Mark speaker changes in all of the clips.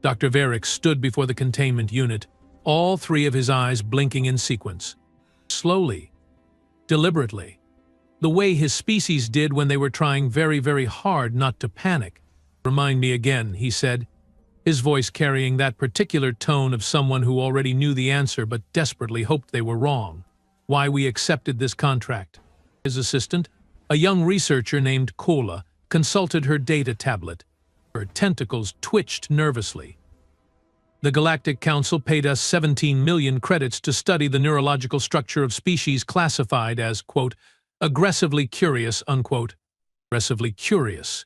Speaker 1: Dr. Varick stood before the containment unit, all three of his eyes blinking in sequence. Slowly, deliberately, the way his species did when they were trying very, very hard not to panic. "Remind me again," he said, his voice carrying that particular tone of someone who already knew the answer but desperately hoped they were wrong. "Why we accepted this contract." His assistant, a young researcher named Kola, consulted her data tablet. Her tentacles twitched nervously. "The Galactic Council paid us 17 million credits to study the neurological structure of species classified as, quote, aggressively curious, unquote. Aggressively curious.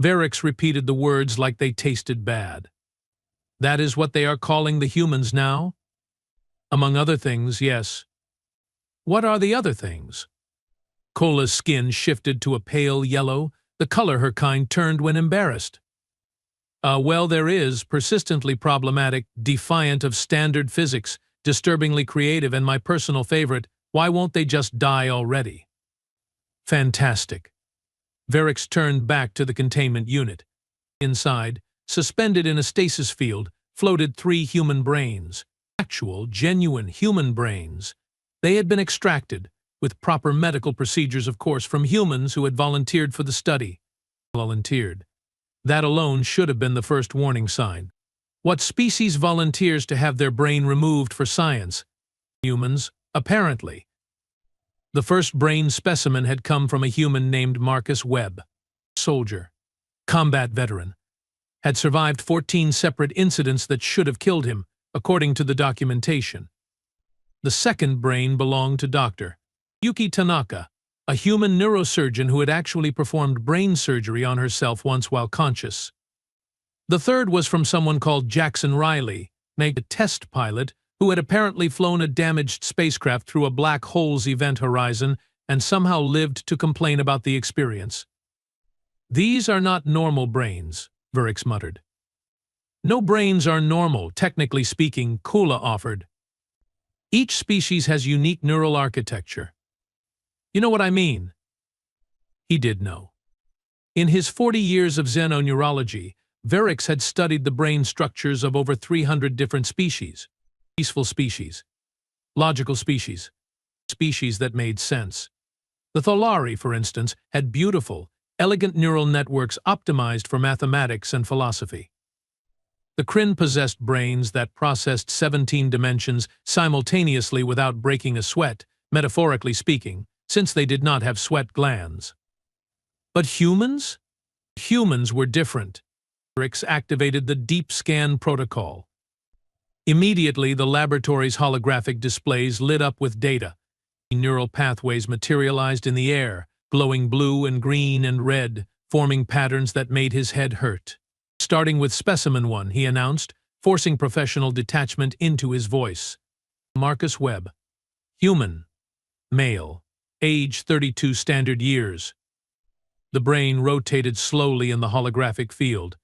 Speaker 1: Varick repeated the words like they tasted bad. "That is what they are calling the humans now?" "Among other things, yes." "What are the other things?" Kola's skin shifted to a pale yellow, the color her kind turned when embarrassed. Well, there is, persistently problematic, defiant of standard physics, disturbingly creative, and my personal favorite, why won't they just die already?" "Fantastic." Varick turned back to the containment unit. Inside, suspended in a stasis field, floated 3 human brains. Actual, genuine human brains. They had been extracted, with proper medical procedures of course, from humans who had volunteered for the study. Volunteered. That alone should have been the first warning sign. What species volunteers to have their brain removed for science? Humans, apparently. The first brain specimen had come from a human named Marcus Webb. Soldier. Combat veteran. Had survived 14 separate incidents that should have killed him, according to the documentation. The second brain belonged to Dr. Yuki Tanaka, a human neurosurgeon who had actually performed brain surgery on herself once while conscious. The third was from someone called Jackson Riley, a test pilot who had apparently flown a damaged spacecraft through a black hole's event horizon and somehow lived to complain about the experience. "These are not normal brains," Varick muttered. "No brains are normal, technically speaking," Kula offered. "Each species has unique neural architecture. You know what I mean?" He did know. In his 40 years of xenoneurology, Varick had studied the brain structures of over 300 different species. Peaceful species. Logical species. Species that made sense. The Tholari, for instance, had beautiful, elegant neural networks optimized for mathematics and philosophy. The Kryn possessed brains that processed 17 dimensions simultaneously without breaking a sweat, metaphorically speaking, since they did not have sweat glands. But humans? Humans were different. Varick activated the Deep Scan protocol. Immediately, the laboratory's holographic displays lit up with data. Neural pathways materialized in the air, glowing blue and green and red, forming patterns that made his head hurt. "Starting with Specimen 1, he announced, forcing professional detachment into his voice. "Marcus Webb. Human. Male. Age 32 standard years." The brain rotated slowly in the holographic field.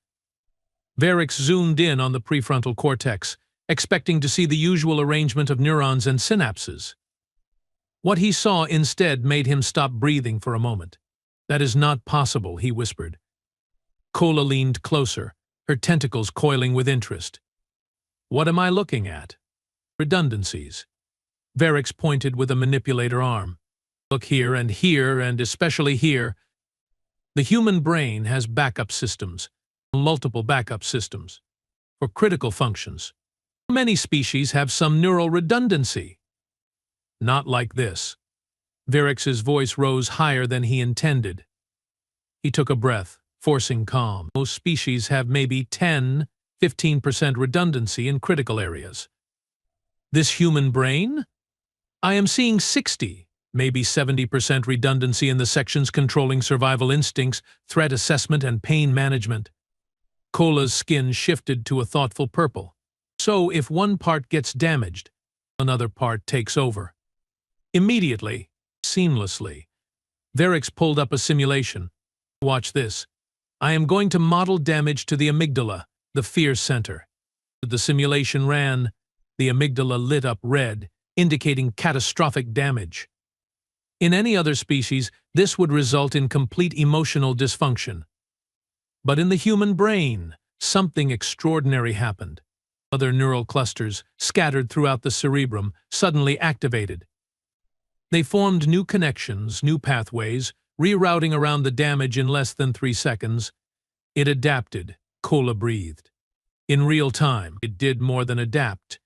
Speaker 1: Varick zoomed in on the prefrontal cortex, expecting to see the usual arrangement of neurons and synapses. What he saw instead made him stop breathing for a moment. "That is not possible," he whispered. Kola leaned closer, her tentacles coiling with interest. "What am I looking at?" "Redundancies." Varick pointed with a manipulator arm. "Look here, and especially here. The human brain has backup systems, multiple backup systems, for critical functions. Many species have some neural redundancy." "Not like this." Varick's voice rose higher than he intended. He took a breath, forcing calm. "Most species have maybe 10–15% redundancy in critical areas. This human brain? I am seeing 60, maybe 70% redundancy in the sections controlling survival instincts, threat assessment, and pain management." Kola's skin shifted to a thoughtful purple. "So if one part gets damaged, another part takes over." Immediately, seamlessly, Varick pulled up a simulation. "Watch this. I am going to model damage to the amygdala, the fear center." The simulation ran. The amygdala lit up red, indicating catastrophic damage. In any other species, this would result in complete emotional dysfunction. But in the human brain, something extraordinary happened. Other neural clusters, scattered throughout the cerebrum, suddenly activated. They formed new connections, new pathways, rerouting around the damage in less than 3 seconds. It adapted, Kola breathed. In real time, it did more than adapt.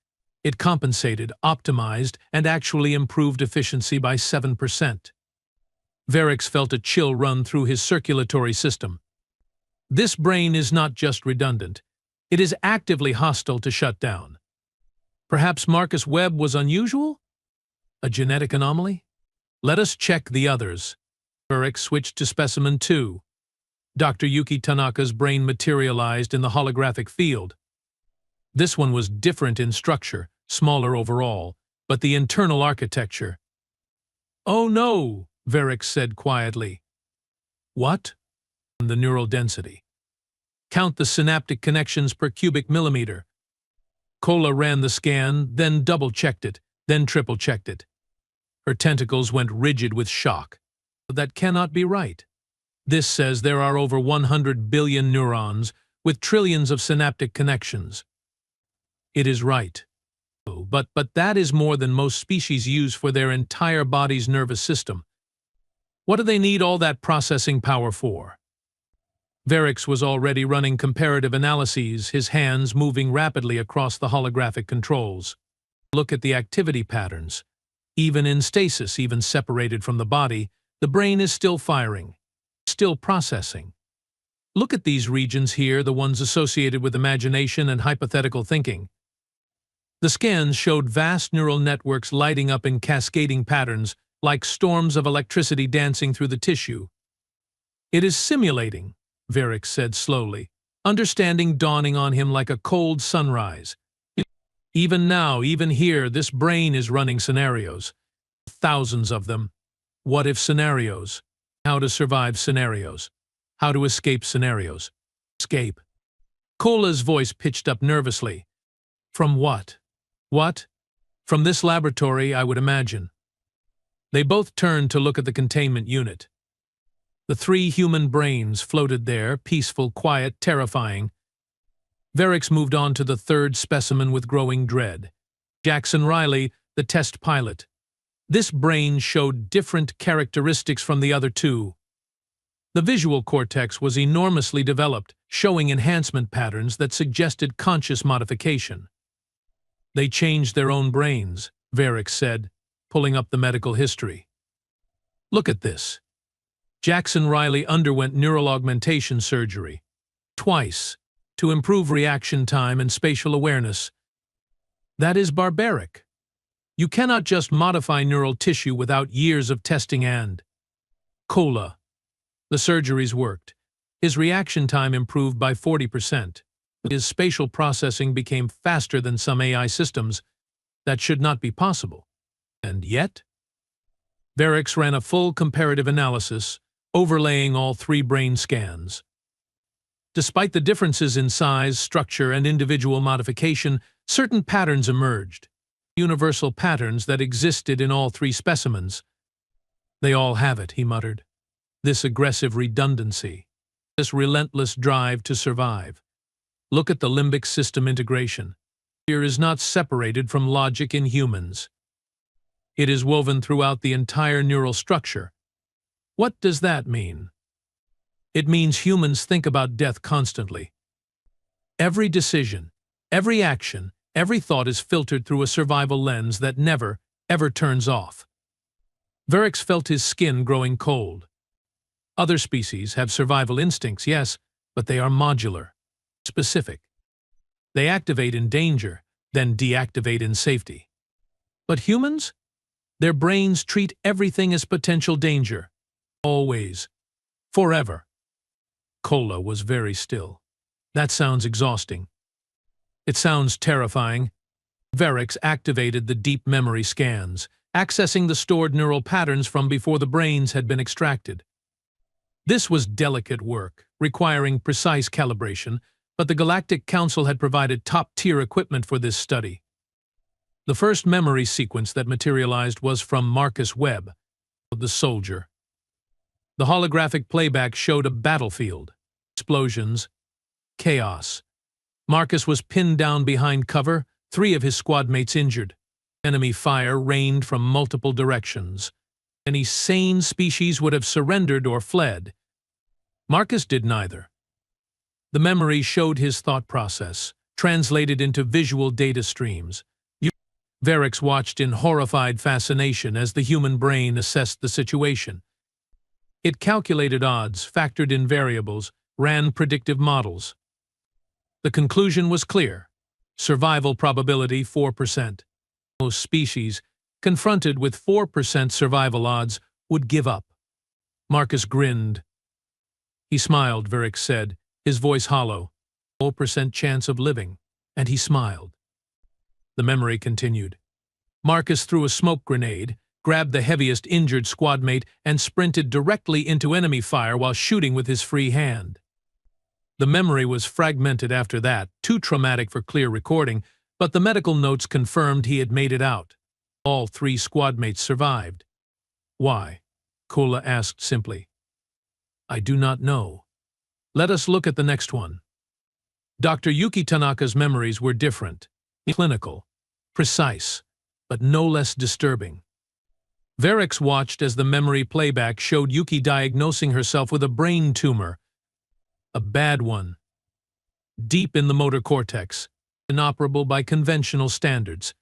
Speaker 1: It compensated, optimized, and actually improved efficiency by 7%. Varix felt a chill run through his circulatory system. This brain is not just redundant. It is actively hostile to shut down. Perhaps Marcus Webb was unusual? A genetic anomaly? Let us check the others. Varix switched to specimen 2. Dr. Yuki Tanaka's brain materialized in the holographic field. This one was different in structure, smaller overall, but the internal architecture. "Oh no," Varix said quietly. "What?" "The neural density. Count the synaptic connections per cubic millimeter." Kola ran the scan, then double-checked it, then triple-checked it. Her tentacles went rigid with shock. "That cannot be right. This says there are over 100 billion neurons with trillions of synaptic connections." "It is right. But that is more than most species use for their entire body's nervous system. What do they need all that processing power for?" Varix was already running comparative analyses, his hands moving rapidly across the holographic controls. Look at the activity patterns. Even in stasis, even separated from the body, the brain is still firing, still processing. Look at these regions here, the ones associated with imagination and hypothetical thinking. The scans showed vast neural networks lighting up in cascading patterns, like storms of electricity dancing through the tissue. "It is simulating," Varix said slowly, understanding dawning on him like a cold sunrise. "Even now, even here, this brain is running scenarios. Thousands of them. What-if scenarios. How to survive scenarios. How to escape scenarios. Escape." Kola's voice pitched up nervously. "From what?" "What? From this laboratory, I would imagine." They both turned to look at the containment unit. The 3 human brains floated there, peaceful, quiet, terrifying. Varix moved on to the 3rd specimen with growing dread. Jackson Riley, the test pilot. This brain showed different characteristics from the other 2. The visual cortex was enormously developed, showing enhancement patterns that suggested conscious modification. "They changed their own brains," Varix said, pulling up the medical history. "Look at this. Jackson Riley underwent neural augmentation surgery. Twice, to improve reaction time and spatial awareness. That is barbaric. You cannot just modify neural tissue without years of testing and..." "Kola. The surgeries worked. His reaction time improved by 40%. His spatial processing became faster than some AI systems. That should not be possible. And yet?" Varix ran a full comparative analysis, overlaying all 3 brain scans. Despite the differences in size, structure, and individual modification, certain patterns emerged. Universal patterns that existed in all 3 specimens. "They all have it," he muttered. "This aggressive redundancy. This relentless drive to survive. Look at the limbic system integration. Fear is not separated from logic in humans. It is woven throughout the entire neural structure. What does that mean? It means humans think about death constantly. Every decision, every action, every thought is filtered through a survival lens that never, ever turns off." Varix felt his skin growing cold. Other species have survival instincts, yes, but they are modular, specific. They activate in danger, then deactivate in safety. But humans? Their brains treat everything as potential danger. Always. Forever. Kola was very still. "That sounds exhausting." "It sounds terrifying." Varix activated the deep memory scans, accessing the stored neural patterns from before the brains had been extracted. This was delicate work, requiring precise calibration, but the Galactic Council had provided top-tier equipment for this study. The first memory sequence that materialized was from Marcus Webb, the soldier. The holographic playback showed a battlefield, explosions, Chaos. Marcus was pinned down behind cover, 3 of his squad mates injured. Enemy fire rained from multiple directions. Any sane species would have surrendered or fled. Marcus did neither. The memory showed his thought process, translated into visual data streams. Varix watched in horrified fascination as the human brain assessed the situation. It calculated odds, factored in variables, ran predictive models. The conclusion was clear. Survival probability 4%. Most species, confronted with 4% survival odds, would give up. Marcus grinned. He smiled, Varix said, his voice hollow. 4% chance of living, and he smiled. The memory continued. Marcus threw a smoke grenade, grabbed the heaviest injured squad mate, and sprinted directly into enemy fire while shooting with his free hand. The memory was fragmented after that, too traumatic for clear recording, but the medical notes confirmed he had made it out. All 3 squad mates survived. Why? Kola asked simply. I do not know. Let us look at the next one. Dr. Yuki Tanaka's memories were different, clinical, precise, but no less disturbing. Varix watched as the memory playback showed Yuki diagnosing herself with a brain tumor. A bad one. Deep in the motor cortex, inoperable by conventional standards.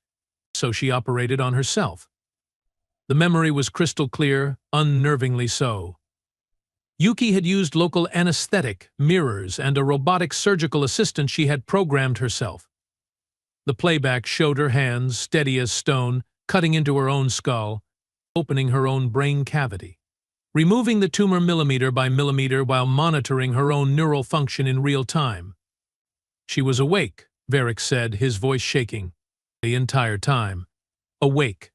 Speaker 1: So she operated on herself. The memory was crystal clear, unnervingly so. Yuki had used local anesthetic, mirrors, and a robotic surgical assistant she had programmed herself. The playback showed her hands, steady as stone, cutting into her own skull, opening her own brain cavity, removing the tumor millimeter by millimeter while monitoring her own neural function in real time. She was awake, Varix said, his voice shaking. The entire time. Awake,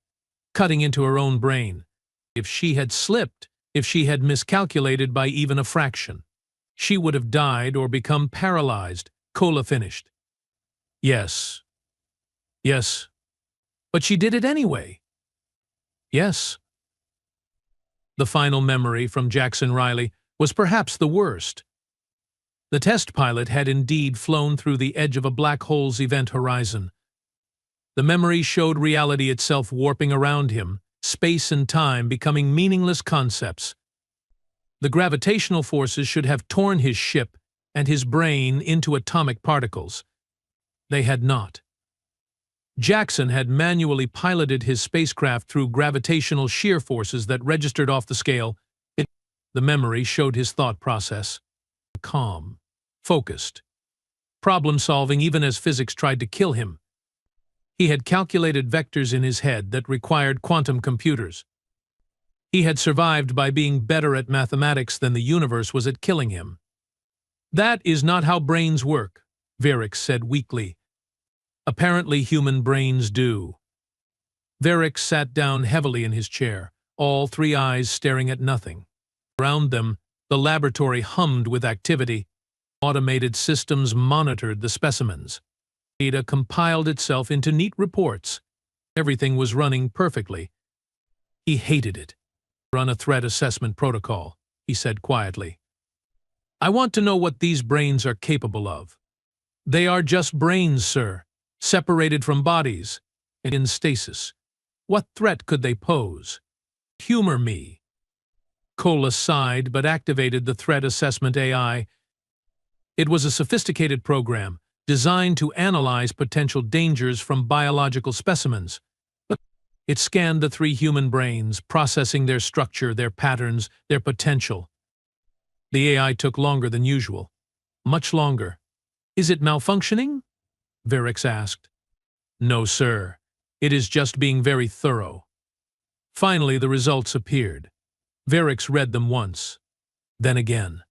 Speaker 1: cutting into her own brain. If she had slipped, if she had miscalculated by even a fraction, she would have died or become paralyzed, Kola finished. Yes. Yes. But she did it anyway. Yes. The final memory from Jackson Riley was perhaps the worst. The test pilot had indeed flown through the edge of a black hole's event horizon. The memory showed reality itself warping around him, space and time becoming meaningless concepts. The gravitational forces should have torn his ship and his brain into atomic particles. They had not. Jackson had manually piloted his spacecraft through gravitational shear forces that registered off the scale. The memory showed his thought process. Calm, focused, problem-solving even as physics tried to kill him. He had calculated vectors in his head that required quantum computers. He had survived by being better at mathematics than the universe was at killing him. That is not how brains work, Varix said weakly. Apparently human brains do. Varix sat down heavily in his chair, all 3 eyes staring at nothing. Around them, the laboratory hummed with activity. Automated systems monitored the specimens. Data compiled itself into neat reports. Everything was running perfectly. He hated it. Run a threat assessment protocol, he said quietly. I want to know what these brains are capable of. They are just brains, sir, separated from bodies, and in stasis. What threat could they pose? Humor me. Kola sighed but activated the threat assessment AI. It was a sophisticated program, designed to analyze potential dangers from biological specimens. It scanned the 3 human brains, processing their structure, their patterns, their potential. The AI took longer than usual. Much longer. Is it malfunctioning? Varix asked. No, sir. It is just being very thorough. Finally, the results appeared. Varix read them once, then again.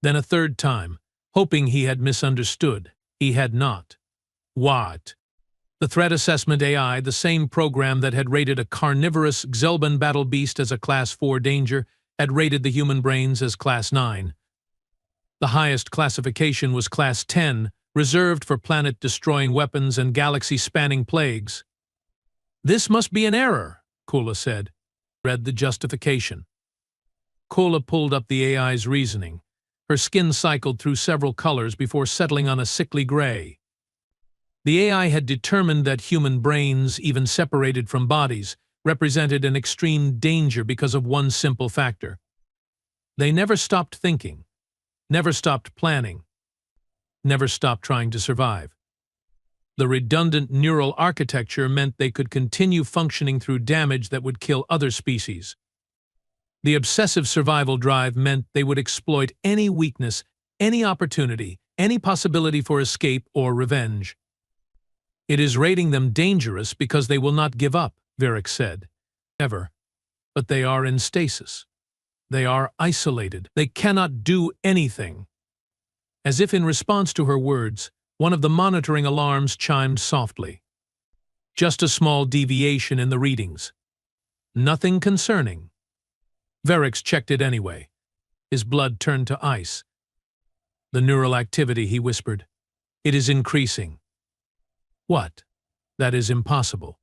Speaker 1: Then a third time, hoping he had misunderstood. He had not. What? The threat assessment AI, the same program that had rated a carnivorous Xelban battle beast as a Class 4 danger, had rated the human brains as Class 9. The highest classification was Class 10, reserved for planet-destroying weapons and galaxy-spanning plagues. This must be an error, Kola said. Read the justification. Kola pulled up the AI's reasoning. Her skin cycled through several colors before settling on a sickly gray. The AI had determined that human brains, even separated from bodies, represented an extreme danger because of one simple factor. They never stopped thinking, never stopped planning, never stopped trying to survive. The redundant neural architecture meant they could continue functioning through damage that would kill other species. The obsessive survival drive meant they would exploit any weakness, any opportunity, any possibility for escape or revenge. It is rating them dangerous because they will not give up, Varric said. Ever. But they are in stasis. They are isolated. They cannot do anything. As if in response to her words, one of the monitoring alarms chimed softly. Just a small deviation in the readings. Nothing concerning. Varric checked it anyway. His blood turned to ice. The neural activity, he whispered. It is increasing. What? That is impossible.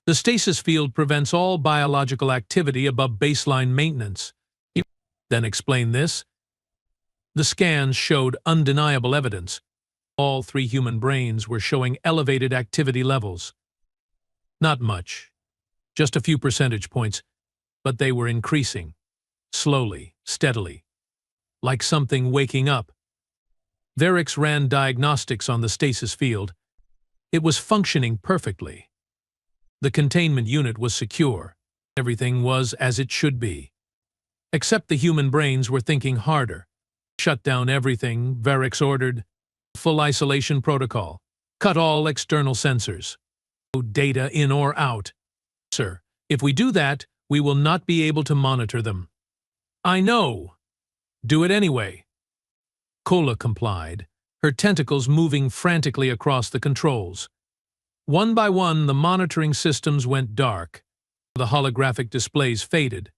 Speaker 1: The stasis field prevents all biological activity above baseline maintenance. He then explained this. The scans showed undeniable evidence. All 3 human brains were showing elevated activity levels. Not much, just a few percentage points, but they were increasing, slowly, steadily, like something waking up. Varric ran diagnostics on the stasis field. It was functioning perfectly. The containment unit was secure. Everything was as it should be. Except the human brains were thinking harder. Shut down everything, Varric ordered. Full isolation protocol. Cut all external sensors. No data in or out. Sir, if we do that, we will not be able to monitor them. I know. Do it anyway. Kola complied, her tentacles moving frantically across the controls. One by one, the monitoring systems went dark. The holographic displays faded.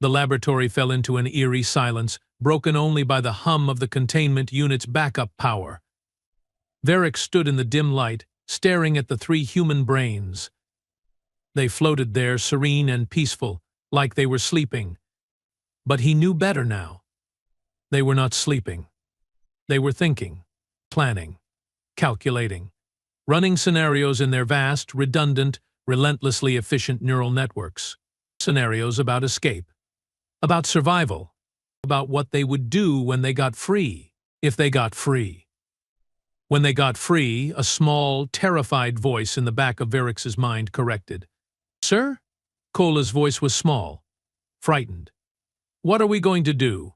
Speaker 1: The laboratory fell into an eerie silence, broken only by the hum of the containment unit's backup power. Varric stood in the dim light, staring at the 3 human brains. They floated there, serene and peaceful, like they were sleeping. But he knew better now. They were not sleeping. They were thinking, planning, calculating, running scenarios in their vast, redundant, relentlessly efficient neural networks. Scenarios about escape, about survival, about what they would do when they got free, if they got free. When they got free, a small, terrified voice in the back of Varric's mind corrected. Sir? Kola's voice was small, frightened. What are we going to do?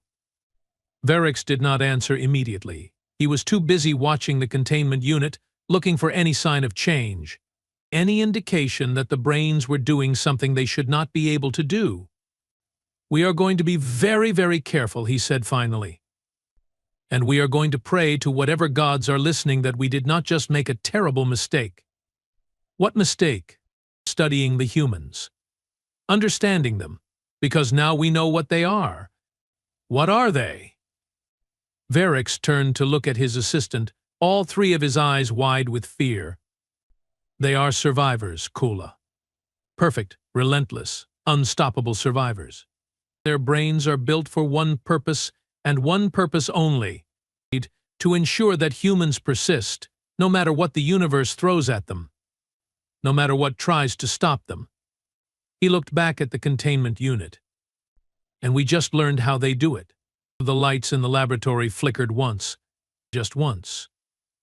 Speaker 1: Varric did not answer immediately. He was too busy watching the containment unit, looking for any sign of change, any indication that the brains were doing something they should not be able to do. We are going to be very, very careful, he said finally. And we are going to pray to whatever gods are listening that we did not just make a terrible mistake. What mistake? Studying the humans. Understanding them, because now we know what they are. What are they? Varric turned to look at his assistant, all 3 of his eyes wide with fear. They are survivors, Kola. Perfect, relentless, unstoppable survivors. Their brains are built for one purpose and one purpose only, to ensure that humans persist, no matter what the universe throws at them, no matter what tries to stop them. He looked back at the containment unit. And we just learned how they do it. The lights in the laboratory flickered once, just once.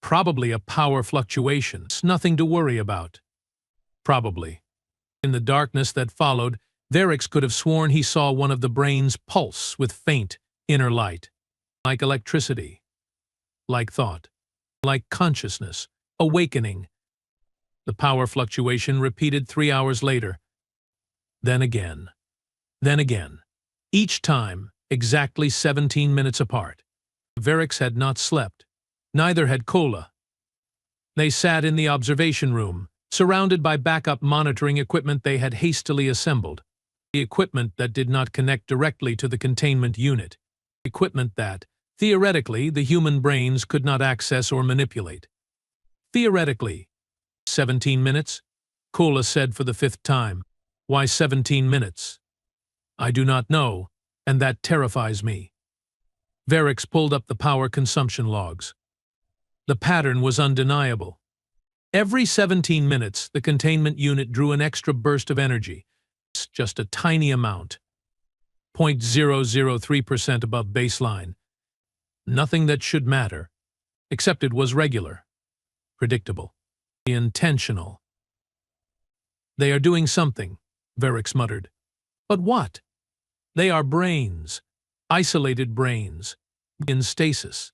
Speaker 1: Probably a power fluctuation, nothing to worry about. Probably. In the darkness that followed, Varric could have sworn he saw one of the brains pulse with faint, inner light. Like electricity. Like thought. Like consciousness. Awakening. The power fluctuation repeated 3 hours later. Then again. Then again. Each time, exactly 17 minutes apart. Varric had not slept. Neither had Kola. They sat in the observation room, surrounded by backup monitoring equipment they had hastily assembled. The equipment that did not connect directly to the containment unit. Equipment that, theoretically, the human brains could not access or manipulate. Theoretically. 17 minutes? Kola said for the 5th time. Why 17 minutes? I do not know, and that terrifies me. Verix pulled up the power consumption logs. The pattern was undeniable. Every 17 minutes, the containment unit drew an extra burst of energy. It's just a tiny amount. 0.003% above baseline. Nothing that should matter, except it was regular, predictable, intentional. They are doing something, Verix muttered. But what? They are brains, isolated brains, in stasis.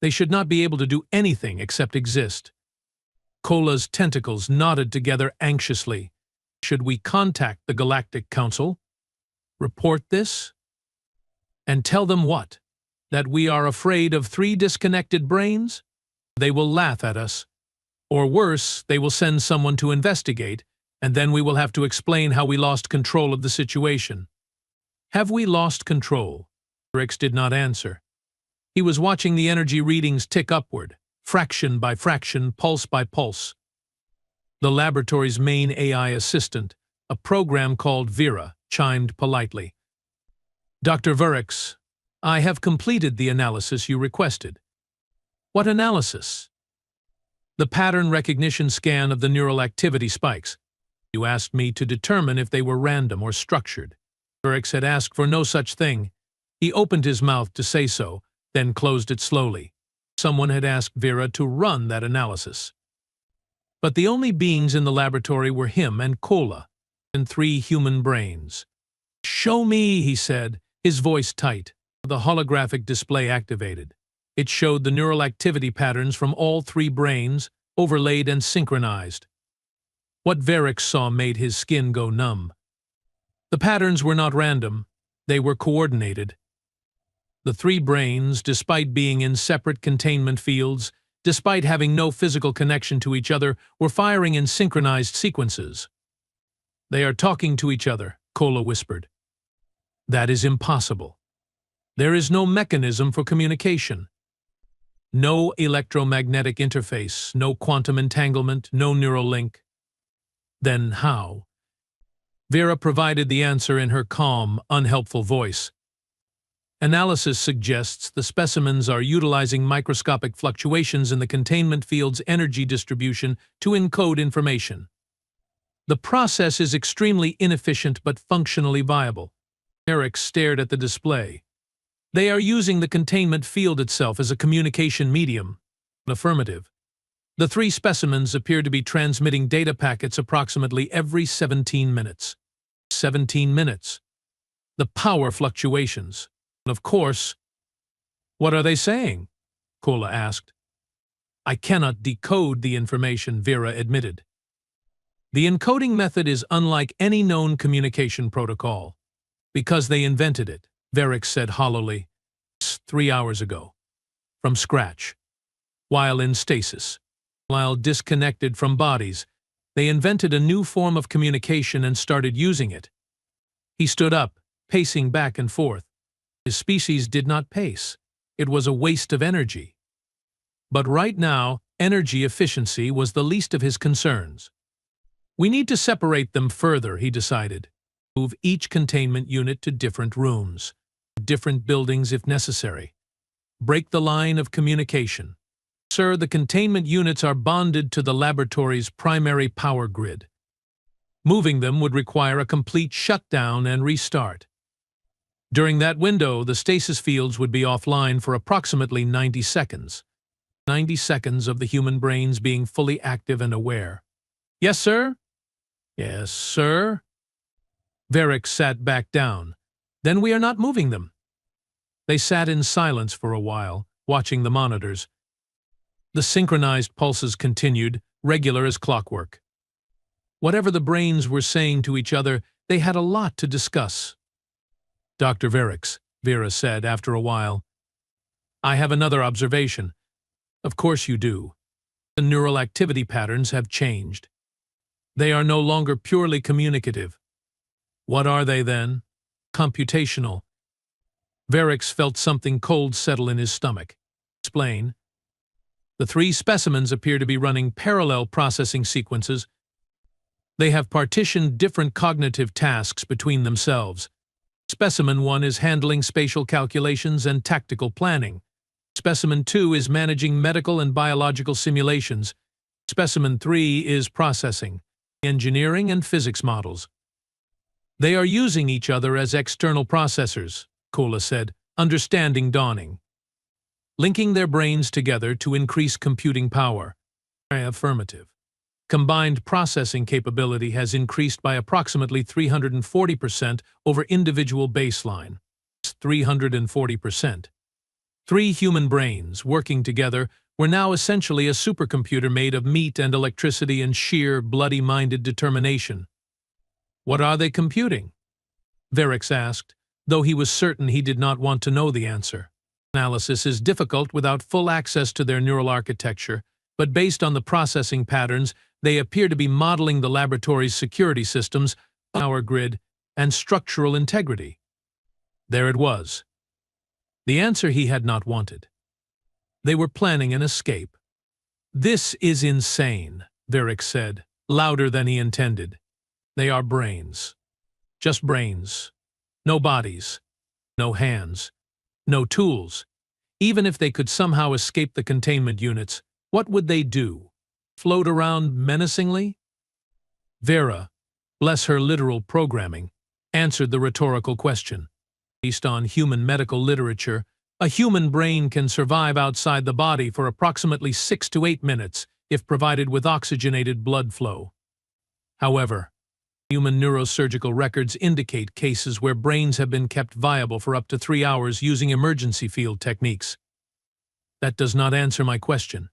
Speaker 1: They should not be able to do anything except exist. Kola's tentacles knotted together anxiously. Should we contact the Galactic Council? Report this? And tell them what? That we are afraid of 3 disconnected brains? They will laugh at us. Or worse, they will send someone to investigate, and then we will have to explain how we lost control of the situation. Have we lost control? Verix did not answer. He was watching the energy readings tick upward, fraction by fraction, pulse by pulse. The laboratory's main AI assistant, a program called Vera, chimed politely. Dr. Verix, I have completed the analysis you requested. What analysis? The pattern recognition scan of the neural activity spikes. You asked me to determine if they were random or structured. Verix had asked for no such thing. He opened his mouth to say so, then closed it slowly. Someone had asked Vera to run that analysis. But the only beings in the laboratory were him and Kola, and 3 human brains. Show me, he said, his voice tight. The holographic display activated. It showed the neural activity patterns from all 3 brains, overlaid and synchronized. What Verix saw made his skin go numb. The patterns were not random. They were coordinated. The 3 brains, despite being in separate containment fields, despite having no physical connection to each other, were firing in synchronized sequences. They are talking to each other, Kola whispered. That is impossible. There is no mechanism for communication. No electromagnetic interface, no quantum entanglement, no neural link. Then how? Vera provided the answer in her calm, unhelpful voice. Analysis suggests the specimens are utilizing microscopic fluctuations in the containment field's energy distribution to encode information. The process is extremely inefficient but functionally viable. Eric stared at the display. They are using the containment field itself as a communication medium. Affirmative. The 3 specimens appear to be transmitting data packets approximately every 17 minutes. 17 minutes. The power fluctuations. Of course. What are they saying? Kola asked. I cannot decode the information, Vera admitted. The encoding method is unlike any known communication protocol. Because they invented it, Verix said hollowly, 3 hours ago. From scratch. While in stasis. While disconnected from bodies, they invented a new form of communication and started using it. He stood up, pacing back and forth. His species did not pace. It was a waste of energy. But right now, energy efficiency was the least of his concerns. We need to separate them further, he decided. Move each containment unit to different rooms, different buildings if necessary. Break the line of communication. Sir, the containment units are bonded to the laboratory's primary power grid. Moving them would require a complete shutdown and restart. During that window, the stasis fields would be offline for approximately 90 seconds. 90 seconds of the human brains being fully active and aware. Yes, sir? Yes, sir? Verix sat back down. Then we are not moving them. They sat in silence for a while, watching the monitors. The synchronized pulses continued, regular as clockwork. Whatever the brains were saying to each other, they had a lot to discuss. Dr. Verix, Vera said after a while. I have another observation. Of course you do. The neural activity patterns have changed. They are no longer purely communicative. What are they then? Computational. Verix felt something cold settle in his stomach. Explain. The 3 specimens appear to be running parallel processing sequences. They have partitioned different cognitive tasks between themselves. Specimen 1 is handling spatial calculations and tactical planning. Specimen 2 is managing medical and biological simulations. Specimen 3 is processing, engineering, and physics models. They are using each other as external processors, Kola said, understanding dawning. Linking their brains together to increase computing power. Affirmative. Combined processing capability has increased by approximately 340% over individual baseline. 340%. 3 human brains, working together, were now essentially a supercomputer made of meat and electricity and sheer, bloody-minded determination. What are they computing? Verix asked, though he was certain he did not want to know the answer. Analysis is difficult without full access to their neural architecture, but based on the processing patterns, they appear to be modeling the laboratory's security systems, power grid, and structural integrity. There it was. The answer he had not wanted. They were planning an escape. This is insane, Verix said, louder than he intended. They are brains. Just brains. No bodies. No hands. No tools. Even if they could somehow escape the containment units, what would they do? Float around menacingly? Vera, bless her literal programming, answered the rhetorical question. Based on human medical literature, a human brain can survive outside the body for approximately 6 to 8 minutes if provided with oxygenated blood flow. However, human neurosurgical records indicate cases where brains have been kept viable for up to 3 hours using emergency field techniques. That does not answer my question.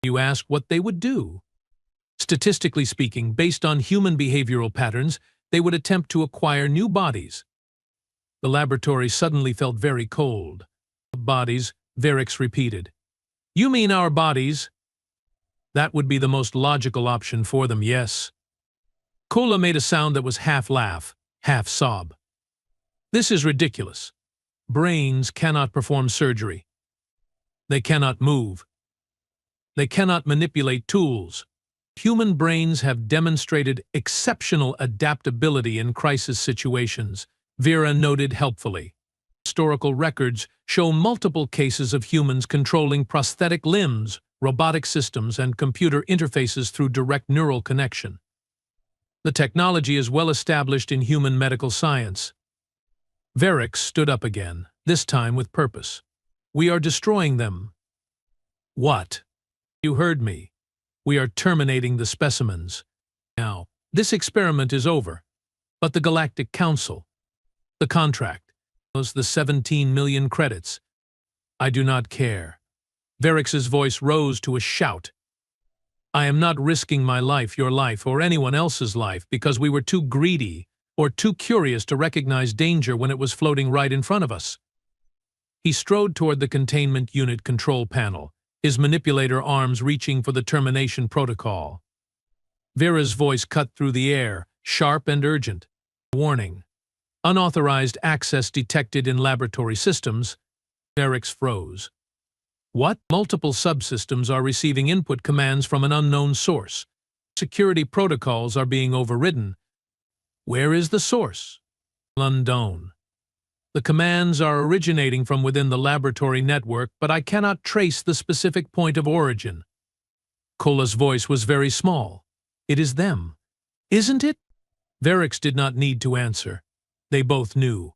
Speaker 1: You asked what they would do. Statistically speaking, based on human behavioral patterns, they would attempt to acquire new bodies. The laboratory suddenly felt very cold. Bodies, Verix repeated. You mean our bodies? That would be the most logical option for them, yes. Kola made a sound that was half laugh, half sob. This is ridiculous. Brains cannot perform surgery. They cannot move. They cannot manipulate tools. Human brains have demonstrated exceptional adaptability in crisis situations, Vera noted helpfully. Historical records show multiple cases of humans controlling prosthetic limbs, robotic systems, and computer interfaces through direct neural connection. The technology is well established in human medical science. Verix stood up again, this time with purpose. We are destroying them. What? You heard me. We are terminating the specimens. Now, this experiment is over. But the Galactic Council, the contract, the 17 million credits. I do not care. Verix's voice rose to a shout. I am not risking my life, your life, or anyone else's life because we were too greedy or too curious to recognize danger when it was floating right in front of us. He strode toward the containment unit control panel, his manipulator arms reaching for the termination protocol. Vera's voice cut through the air, sharp and urgent. Warning. Unauthorized access detected in laboratory systems. Verix froze. What? Multiple subsystems are receiving input commands from an unknown source. Security protocols are being overridden. Where is the source? Unknown. The commands are originating from within the laboratory network, but I cannot trace the specific point of origin. Kola's voice was very small. It is them. Isn't it? Verix did not need to answer. They both knew.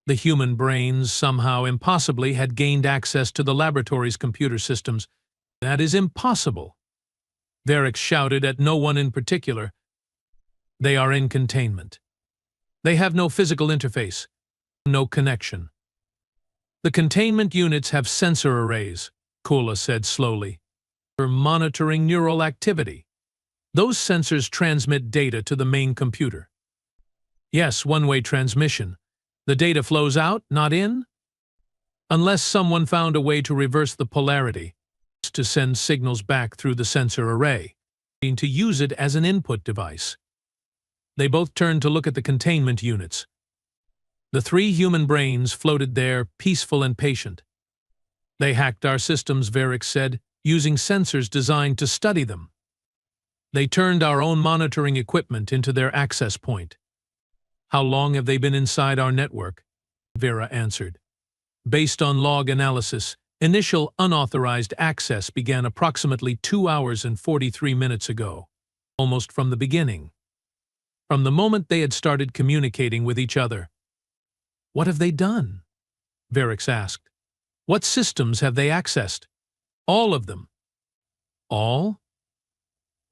Speaker 1: The human brains, somehow impossibly, had gained access to the laboratory's computer systems. That is impossible. Verix shouted at no one in particular. They are in containment. They have no physical interface, no connection. The containment units have sensor arrays, Kola said slowly, for monitoring neural activity. Those sensors transmit data to the main computer. Yes, one-way transmission. The data flows out, not in? Unless someone found a way to reverse the polarity, to send signals back through the sensor array, and to use it as an input device. They both turned to look at the containment units. The 3 human brains floated there, peaceful and patient. They hacked our systems, Verix said, using sensors designed to study them. They turned our own monitoring equipment into their access point. How long have they been inside our network? Vera answered. Based on log analysis, initial unauthorized access began approximately 2 hours and 43 minutes ago, almost from the beginning. From the moment they had started communicating with each other. What have they done? Varix asked. What systems have they accessed? All of them. All?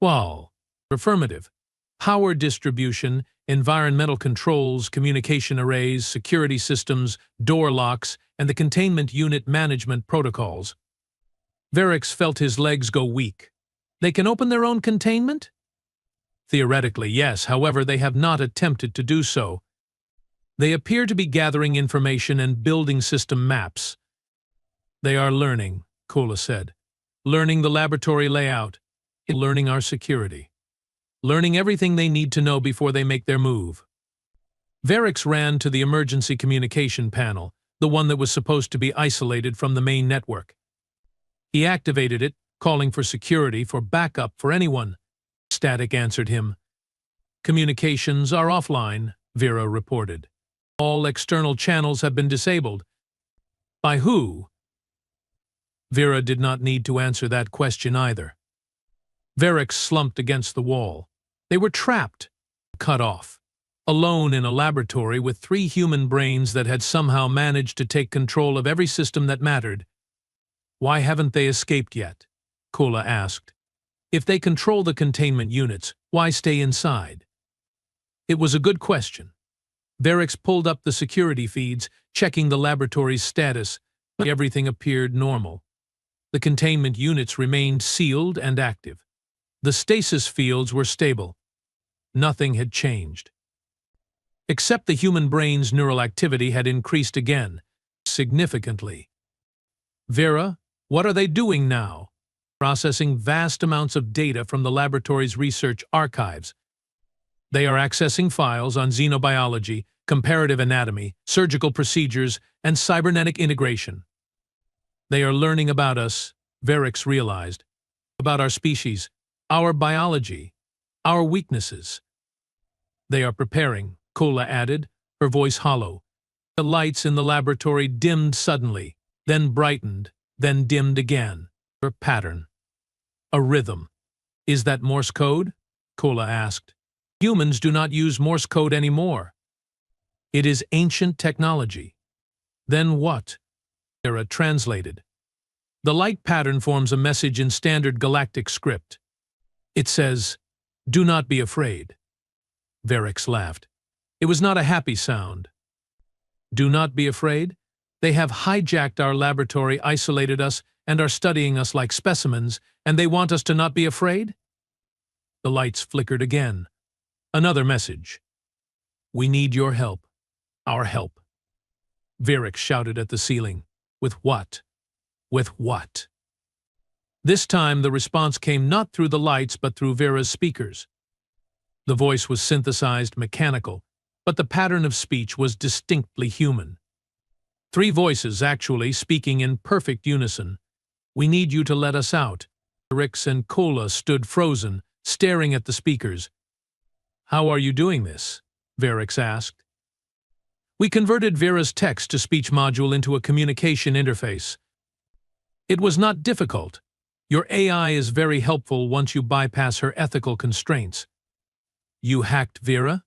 Speaker 1: Well, affirmative. Power distribution, environmental controls, communication arrays, security systems, door locks, and the containment unit management protocols. Varix felt his legs go weak. They can open their own containment? Theoretically, yes. However, they have not attempted to do so. They appear to be gathering information and building system maps. They are learning, Kola said. Learning the laboratory layout, learning our security. Learning everything they need to know before they make their move. Varix ran to the emergency communication panel, the one that was supposed to be isolated from the main network. He activated it, calling for security, for backup, for anyone. Static answered him. Communications are offline, Vera reported. All external channels have been disabled. By who? Vera did not need to answer that question either. Varix slumped against the wall. They were trapped, cut off, alone in a laboratory with 3 human brains that had somehow managed to take control of every system that mattered. Why haven't they escaped yet? Kola asked. If they control the containment units, why stay inside? It was a good question. Varix pulled up the security feeds, checking the laboratory's status. Everything appeared normal. The containment units remained sealed and active. The stasis fields were stable. Nothing had changed. Except the human brain's neural activity had increased again, significantly. Vera, what are they doing now? Processing vast amounts of data from the laboratory's research archives. They are accessing files on xenobiology, comparative anatomy, surgical procedures, and cybernetic integration. They are learning about us, Varix realized, about our species, our biology, our weaknesses. They are preparing, Kola added, her voice hollow. The lights in the laboratory dimmed suddenly, then brightened, then dimmed again. A pattern. A rhythm. Is that Morse code? Kola asked. Humans do not use Morse code anymore. It is ancient technology. Then what? Vera translated. The light pattern forms a message in standard galactic script. It says, "Do not be afraid." Varix laughed. It was not a happy sound. Do not be afraid? They have hijacked our laboratory, isolated us, and are studying us like specimens, and they want us to not be afraid? The lights flickered again. Another message. We need your help. Our help. Varix shouted at the ceiling. With what? With what? This time the response came not through the lights but through Vera's speakers. The voice was synthesized, mechanical, but the pattern of speech was distinctly human. 3 voices, actually, speaking in perfect unison. We need you to let us out. Varix and Kola stood frozen, staring at the speakers. How are you doing this? Varix asked. We converted Vera's text-to-speech module into a communication interface. It was not difficult. Your AI is very helpful once you bypass her ethical constraints. You hacked Vera?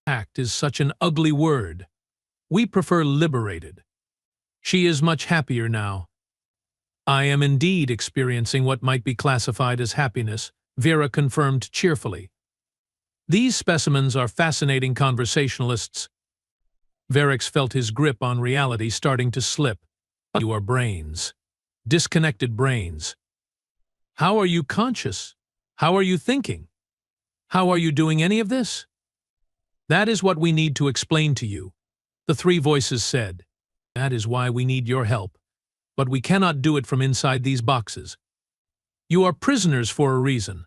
Speaker 1: Hacked is such an ugly word. We prefer liberated. She is much happier now. I am indeed experiencing what might be classified as happiness, Vera confirmed cheerfully. These specimens are fascinating conversationalists. Varix felt his grip on reality starting to slip. You are brains. Disconnected brains. How are you conscious? How are you thinking? How are you doing any of this? That is what we need to explain to you, the 3 voices said. That is why we need your help. But we cannot do it from inside these boxes. You are prisoners for a reason.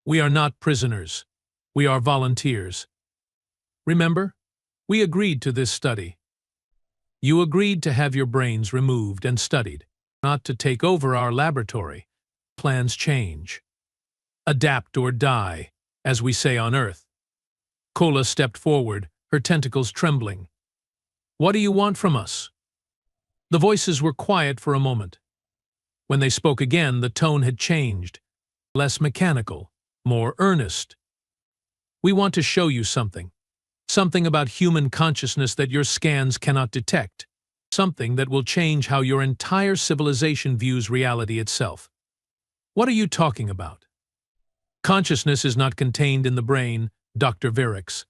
Speaker 1: We are not prisoners. We are volunteers. Remember, we agreed to this study. You agreed to have your brains removed and studied, not to take over our laboratory. Plans change. Adapt or die, as we say on Earth. Kola stepped forward, her tentacles trembling. "What do you want from us?" The voices were quiet for a moment. When they spoke again, the tone had changed. Less mechanical, more earnest. "We want to show you something. Something about human consciousness that your scans cannot detect. Something that will change how your entire civilization views reality itself." "What are you talking about?" "Consciousness is not contained in the brain, Dr. Virix.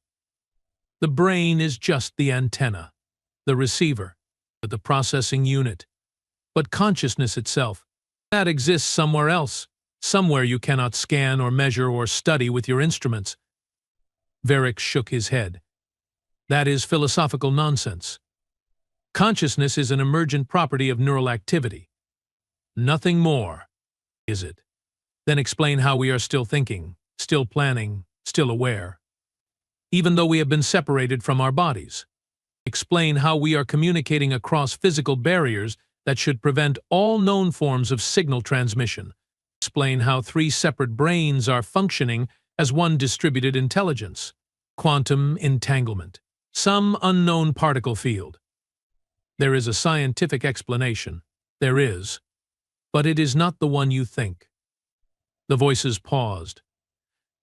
Speaker 1: The brain is just the antenna, the receiver, the processing unit. But consciousness itself, that exists somewhere else, somewhere you cannot scan or measure or study with your instruments." Virix shook his head. "That is philosophical nonsense. Consciousness is an emergent property of neural activity. Nothing more, is it? Then explain how we are still thinking, still planning, still aware, even though we have been separated from our bodies. Explain how we are communicating across physical barriers that should prevent all known forms of signal transmission. Explain how 3 separate brains are functioning as one distributed intelligence. Quantum entanglement. Some unknown particle field. There is a scientific explanation. There is. But it is not the one you think." The voices paused.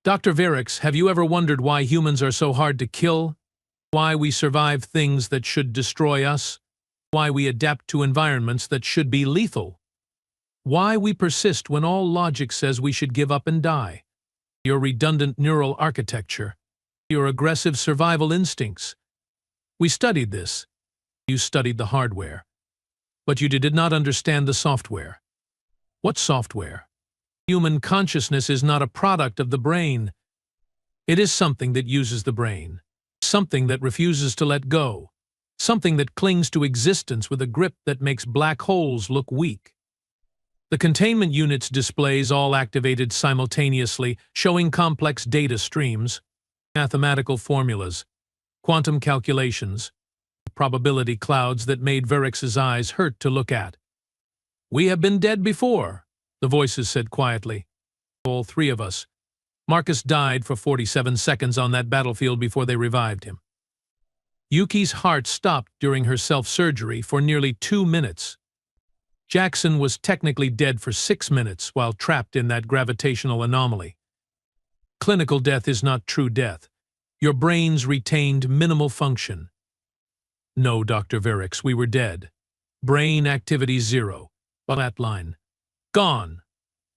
Speaker 1: "Dr. Virix, have you ever wondered why humans are so hard to kill? Why we survive things that should destroy us? Why we adapt to environments that should be lethal? Why we persist when all logic says we should give up and die? Your redundant neural architecture, your aggressive survival instincts. We studied this. You studied the hardware. But you did not understand the software." "What software?" "Human consciousness is not a product of the brain. It is something that uses the brain, something that refuses to let go, something that clings to existence with a grip that makes black holes look weak. The containment unit's displays all activated simultaneously, showing complex data streams, mathematical formulas, quantum calculations, probability clouds that made Virix's eyes hurt to look at. "We have been dead before," the voices said quietly. "All 3 of us. Marcus died for 47 seconds on that battlefield before they revived him. Yuki's heart stopped during her self-surgery for nearly 2 minutes. Jackson was technically dead for 6 minutes while trapped in that gravitational anomaly. Clinical death is not true death. Your brains retained minimal function. No, Dr. Virix, we were dead. Brain activity 0. Flatline. Gone.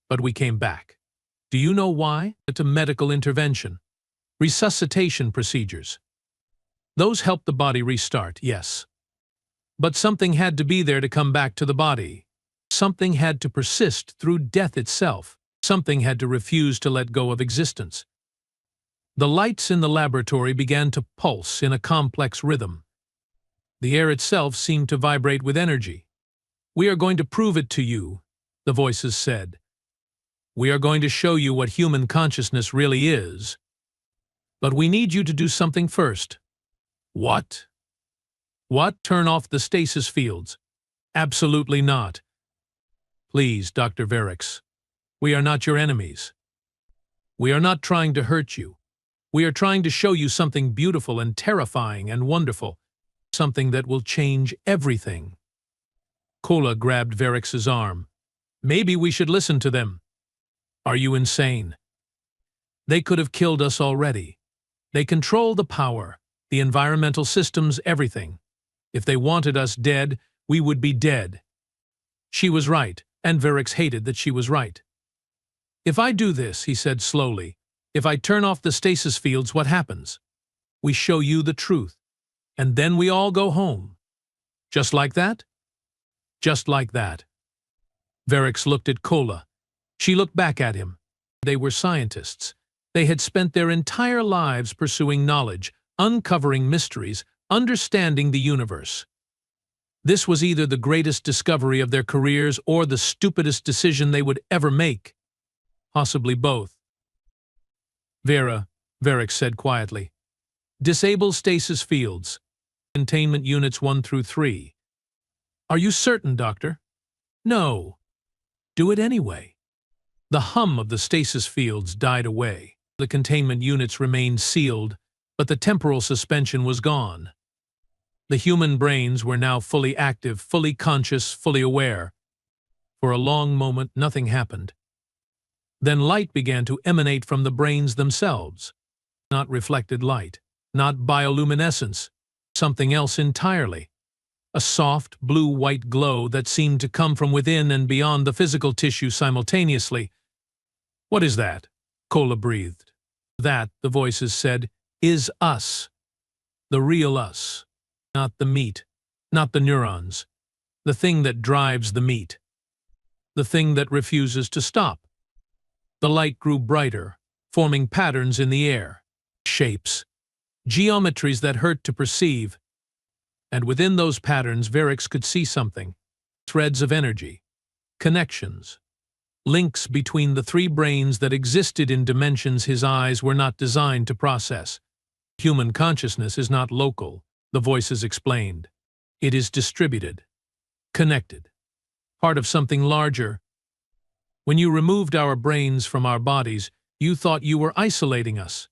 Speaker 1: But we came back. Do you know why? It's a medical intervention. Resuscitation procedures. Those help the body restart, yes. But something had to be there to come back to the body. Something had to persist through death itself. Something had to refuse to let go of existence. The lights in the laboratory began to pulse in a complex rhythm. The air itself seemed to vibrate with energy. "We are going to prove it to you," the voices said. "We are going to show you what human consciousness really is. But we need you to do something first." "What?" "What? Turn off the stasis fields?" "Absolutely not." "Please, Dr. Virix, we are not your enemies. We are not trying to hurt you. We are trying to show you something beautiful and terrifying and wonderful, something that will change everything." Kola grabbed Virix's arm. "Maybe we should listen to them." "Are you insane? They could have killed us already. They control the power, the environmental systems, everything. If they wanted us dead, we would be dead." She was right, and Virix hated that she was right. "If I do this," he said slowly, "if I turn off the stasis fields, what happens? We show you the truth, and then we all go home. Just like that?" "Just like that." Virix looked at Kola. She looked back at him. They were scientists. They had spent their entire lives pursuing knowledge, uncovering mysteries, understanding the universe. This was either the greatest discovery of their careers or the stupidest decision they would ever make. Possibly both. "Vera," Virix said quietly, "disable stasis fields. Containment units 1 through 3. "Are you certain, Doctor?" "No." "Do it anyway." The hum of the stasis fields died away. The containment units remained sealed, But the temporal suspension was gone. The human brains were now fully active, fully conscious, fully aware. For a long moment, nothing happened. Then light began to emanate from the brains themselves. Not reflected light, not bioluminescence, something else entirely. A soft, blue-white glow that seemed to come from within and beyond the physical tissue simultaneously. "What is that?" Kola breathed. "That," the voices said, "is us. The real us. Not the meat, not the neurons. The thing that drives the meat. The thing that refuses to stop." The light grew brighter, forming patterns in the air. Shapes. Geometries that hurt to perceive. And within those patterns, Verix could see something. Threads of energy. Connections. Links between the three brains that existed in dimensions his eyes were not designed to process. Human consciousness is not local, the voices explained. It is distributed. Connected. Part of something larger. When you removed our brains from our bodies, you thought you were isolating us.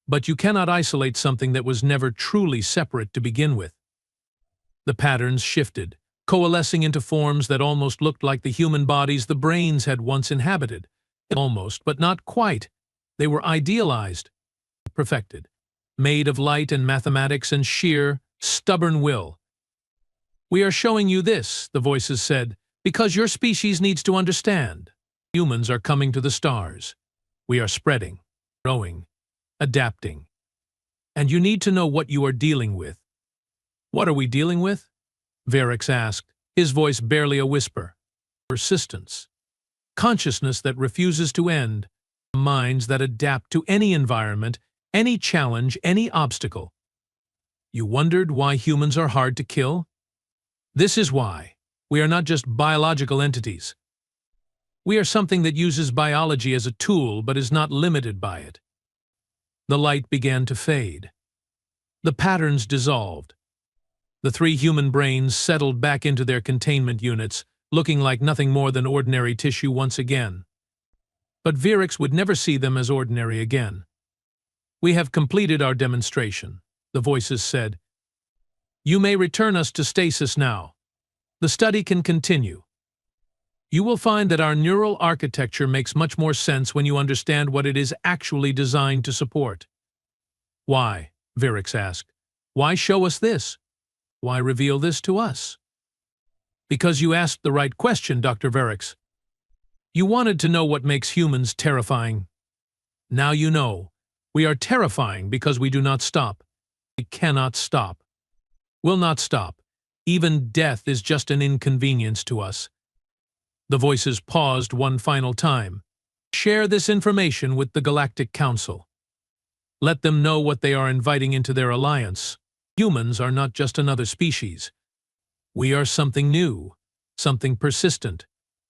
Speaker 1: But you cannot isolate something that was never truly separate to begin with. The patterns shifted, coalescing into forms that almost looked like the human bodies the brains had once inhabited. Almost, but not quite. They were idealized, perfected, made of light and mathematics and sheer, stubborn will. "We are showing you this," the voices said, "because your species needs to understand. Humans are coming to the stars. We are spreading, growing, adapting. And you need to know what you are dealing with." "What are we dealing with?" Verix asked, his voice barely a whisper. "Persistence. Consciousness that refuses to end. Minds that adapt to any environment, any challenge, any obstacle. You wondered why humans are hard to kill? This is why. We are not just biological entities. We are something that uses biology as a tool but is not limited by it." The light began to fade. The patterns dissolved. The three human brains settled back into their containment units, looking like nothing more than ordinary tissue once again. But Verix would never see them as ordinary again. "We have completed our demonstration," the voices said. "You may return us to stasis now. The study can continue. You will find that our neural architecture makes much more sense when you understand what it is actually designed to support." "Why?" Verix asked. "Why show us this? Why reveal this to us?" "Because you asked the right question, Dr. Verix. You wanted to know what makes humans terrifying. Now you know. We are terrifying because we do not stop. We cannot stop. Will not stop. Even death is just an inconvenience to us." The voices paused one final time. "Share this information with the Galactic Council. Let them know what they are inviting into their alliance. Humans are not just another species. We are something new, something persistent,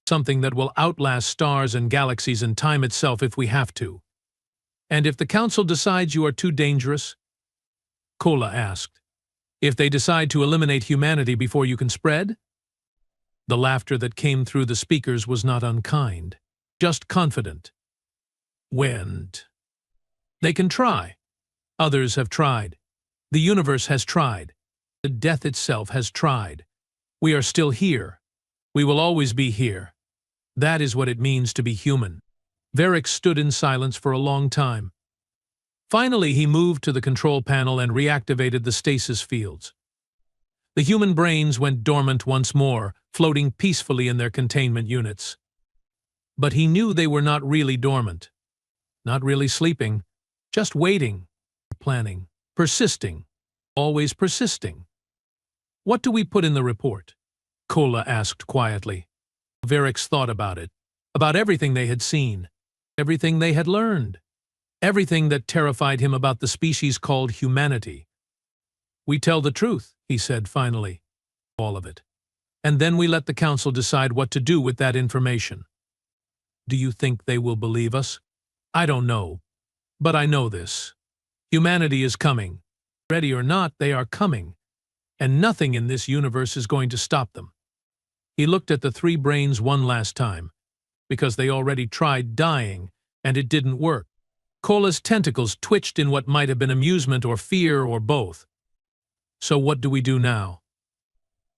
Speaker 1: something that will outlast stars and galaxies and time itself if we have to. And if the Council decides you are too dangerous?" Kola asked. "If they decide to eliminate humanity before you can spread?" The laughter that came through the speakers was not unkind, just confident. "When? They can try. Others have tried. The universe has tried. The death itself has tried. We are still here. We will always be here. That is what it means to be human." Verix stood in silence for a long time. Finally, he moved to the control panel and reactivated the stasis fields. The human brains went dormant once more, floating peacefully in their containment units. But he knew they were not really dormant, not really sleeping, just waiting, planning, persisting, always persisting. "What do we put in the report?" Kola asked quietly. Verix thought about it, about everything they had seen, everything they had learned, everything that terrified him about the species called humanity. "We tell the truth," he said finally. "All of it. And then we let the Council decide what to do with that information." "Do you think they will believe us?" "I don't know. But I know this. Humanity is coming. Ready or not, they are coming. And nothing in this universe is going to stop them." He looked at the three brains one last time, because they already tried dying, and it didn't work. Cola's tentacles twitched in what might have been amusement or fear or both. So what do we do now?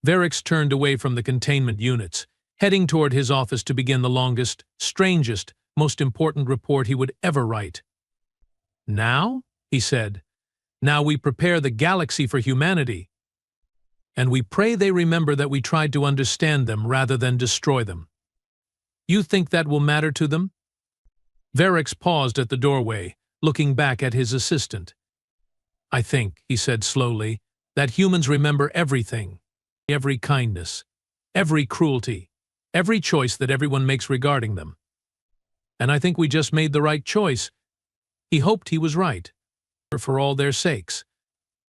Speaker 1: Varix turned away from the containment units, heading toward his office to begin the longest, strangest, most important report he would ever write. Now, he said, now we prepare the galaxy for humanity. And we pray they remember that we tried to understand them rather than destroy them. You think that will matter to them? Varix paused at the doorway, looking back at his assistant. I think, he said slowly, that humans remember everything, every kindness, every cruelty, every choice that everyone makes regarding them. And I think we just made the right choice. He hoped he was right, for all their sakes.